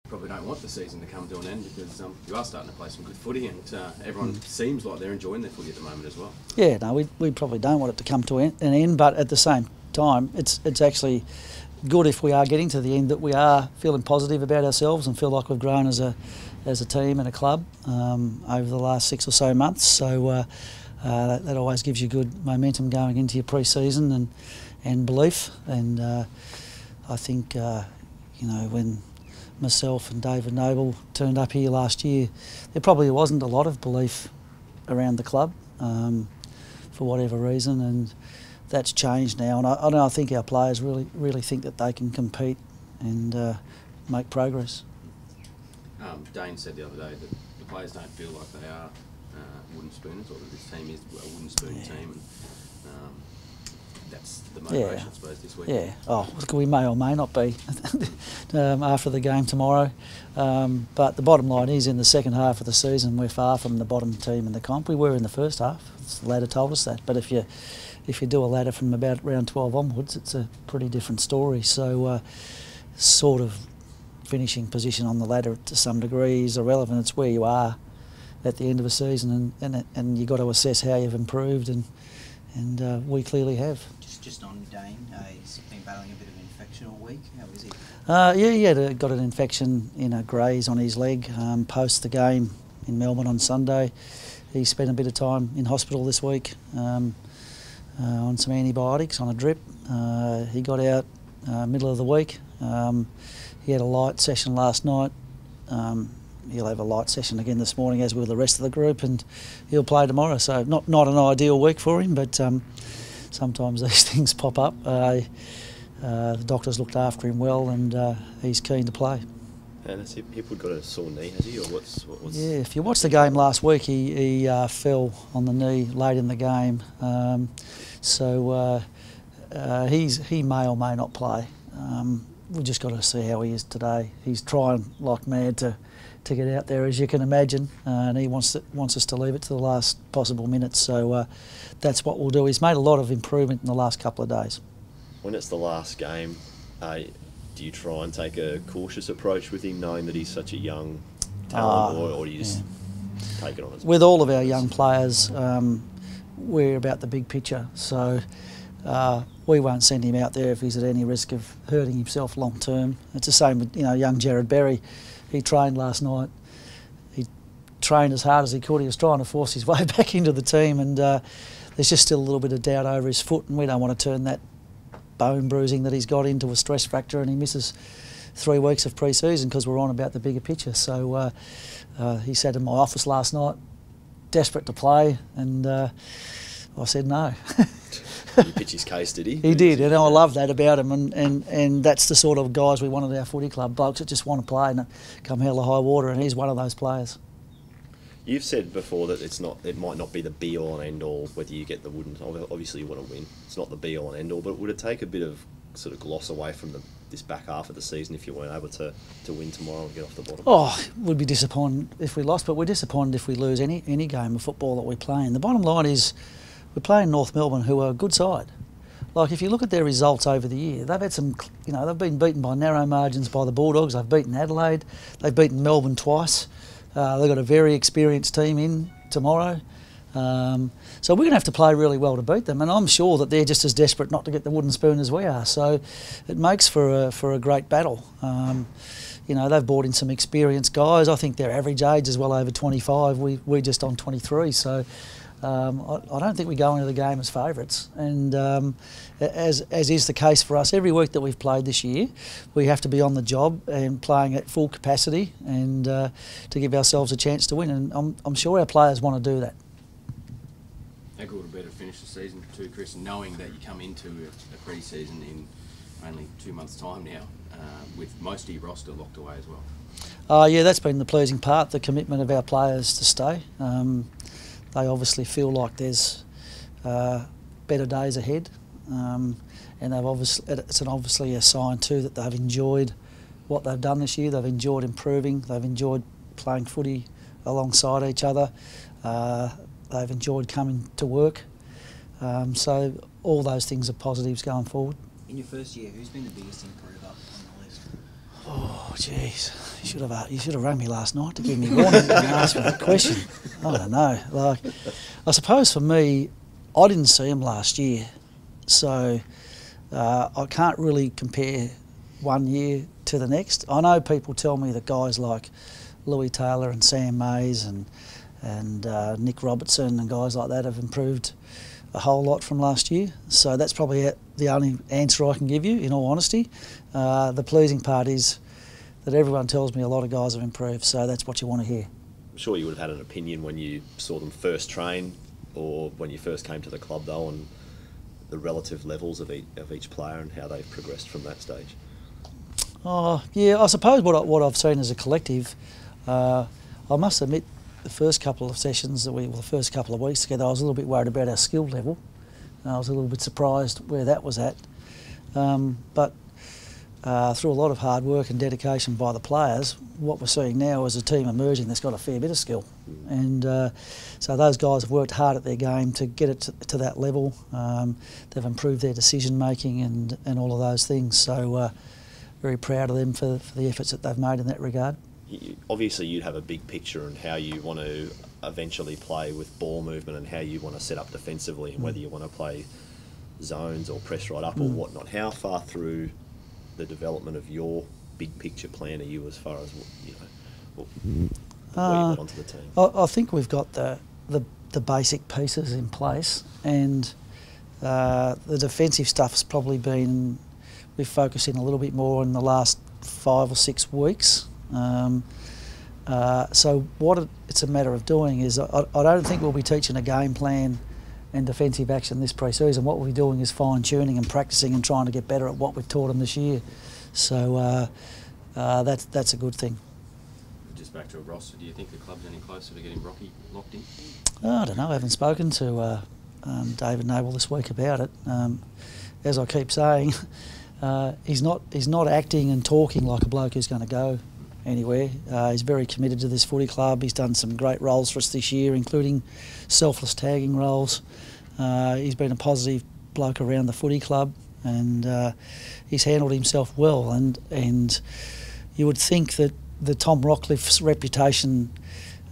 probably don't want the season to come to an end, because you are starting to play some good footy, and everyone seems like they're enjoying their footy at the moment as well. Yeah, no, we probably don't want it to come to an end, but at the same time, it's actually good if we are getting to the end, that we are feeling positive about ourselves and feel like we've grown as a team and a club over the last 6 or so months. So that always gives you good momentum going into your pre-season and belief. And I think when myself and David Noble turned up here last year, there probably wasn't a lot of belief around the club for whatever reason, and that's changed now. And I think our players really think that they can compete and make progress. Dane said the other day that the players don't feel like they are wooden spooners, or that this team is a wooden spoon team, and that's the motivation, I suppose, this week. Yeah. Oh, we may or may not be after the game tomorrow. But the bottom line is, in the second half of the season, we're far from the bottom team in the comp. We were in the first half. The ladder told us that. But if you do a ladder from about round 12 onwards, it's a pretty different story. So sort of finishing position on the ladder to some degree is irrelevant. It's where you are at the end of a season, and you've got to assess how you've improved, and we clearly have. Just on Dane, he's been battling a bit of an infection all week. How is he? Yeah, he got an infection in a graze on his leg post the game in Melbourne on Sunday. He spent a bit of time in hospital this week on some antibiotics, on a drip. He got out middle of the week. He had a light session last night. He'll have a light session again this morning, as will the rest of the group, and he'll play tomorrow. So not an ideal week for him, but sometimes these things pop up. The doctors looked after him well, and he's keen to play. And has he got a sore knee, has he, or what's? Yeah, if you watched the game last week, he fell on the knee late in the game, so he may or may not play. We've just got to see how he is today. He's trying like mad to get out there, as you can imagine, and he wants us to leave it to the last possible minutes. So that's what we'll do. He's made a lot of improvement in the last couple of days. When it's the last game, do you try and take a cautious approach with him, knowing that he's such a young talent, or do you just take it on as with all of our young players, we're about the big picture. So we won't send him out there if he's at any risk of hurting himself long term. It's the same with young Jared Berry. He trained last night. He trained as hard as he could. He was trying to force his way back into the team, and there's just still a little bit of doubt over his foot, and we don't want to turn that bone bruising that he's got into a stress fracture, and he misses 3 weeks of pre-season because we're on about the bigger picture. So he sat in my office last night, desperate to play, and I said no. He pitched his case, did he? He did, and I love that about him, and that's the sort of guys we want at our footy club, blokes that just want to play and come hell or high water, and he's one of those players. You've said before that it might not be the be-all and end-all whether you get the wooden. Obviously you want to win. It's not the be-all and end-all, but would it take a bit of sort of gloss away from this back half of the season if you weren't able to win tomorrow and get off the bottom? Oh, we'd be disappointed if we lost, but we're disappointed if we lose any game of football that we play in. The bottom line is, we're playing North Melbourne, who are a good side. Like, if you look at their results over the year, they've had some, they've been beaten by narrow margins by the Bulldogs. They've beaten Adelaide. They've beaten Melbourne twice. They've got a very experienced team in tomorrow. So we're going to have to play really well to beat them, and I'm sure that they're just as desperate not to get the wooden spoon as we are. So it makes for a great battle. They've brought in some experienced guys. I think their average age is well over 25. We're just on 23. So I don't think we go into the game as favourites, and as is the case for us, every week that we've played this year, we have to be on the job and playing at full capacity, and to give ourselves a chance to win. And I'm sure our players want to do that. How good would it be to finish the season too, Chris, knowing that you come into a pre-season in only 2 months' time now, with most of your roster locked away as well? Yeah, that's been the pleasing part, the commitment of our players to stay. They obviously feel like there's better days ahead, and it's obviously a sign too that they've enjoyed what they've done this year. They've enjoyed improving. They've enjoyed playing footy alongside each other. They've enjoyed coming to work. So all those things are positives going forward. In your first year, who's been the biggest improver on the list? Oh, jeez. You should have rang me last night to give me warning and ask me that question. I don't know. Like, I suppose for me, I didn't see him last year, so I can't really compare one year to the next. I know people tell me that guys like Louis Taylor and Sam Mays and Nick Robertson and guys like that have improved a whole lot from last year. So that's probably the only answer I can give you, in all honesty. The pleasing part is that everyone tells me a lot of guys have improved, so that's what you want to hear. I'm sure you would have had an opinion when you saw them first train or when you first came to the club, though, on the relative levels of each player and how they've progressed from that stage. Oh, yeah, I suppose what I've seen as a collective, I must admit, the first couple of sessions the first couple of weeks together, I was a little bit worried about our skill level. I was a little bit surprised where that was at. But through a lot of hard work and dedication by the players, what we're seeing now is a team emerging that's got a fair bit of skill. And so those guys have worked hard at their game to get it to that level. They've improved their decision making and all of those things. So very proud of them for the efforts that they've made in that regard. Obviously, you'd have a big picture on how you want to eventually play with ball movement and how you want to set up defensively and whether you want to play zones or press right up or whatnot. How far through the development of your big picture plan are you as far as where you got onto the team? I think we've got the basic pieces in place, and the defensive stuff's probably been we've focused in a little bit more in the last 5 or 6 weeks. So what it's a matter of doing is I don't think we'll be teaching a game plan and defensive action this pre-season. What we'll be doing is fine-tuning and practising and trying to get better at what we've taught them this year. So that's a good thing. Just back to a roster, do you think the club's any closer to getting Rocky locked in? I don't know. I haven't spoken to David Noble this week about it. As I keep saying, he's not acting and talking like a bloke who's going to go anywhere. He's very committed to this footy club. He's done some great roles for us this year, including selfless tagging roles. He's been a positive bloke around the footy club, and he's handled himself well. And you would think that the Tom Rockliff's reputation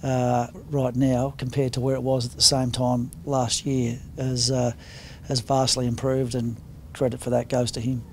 right now, compared to where it was at the same time last year, has vastly improved, and credit for that goes to him.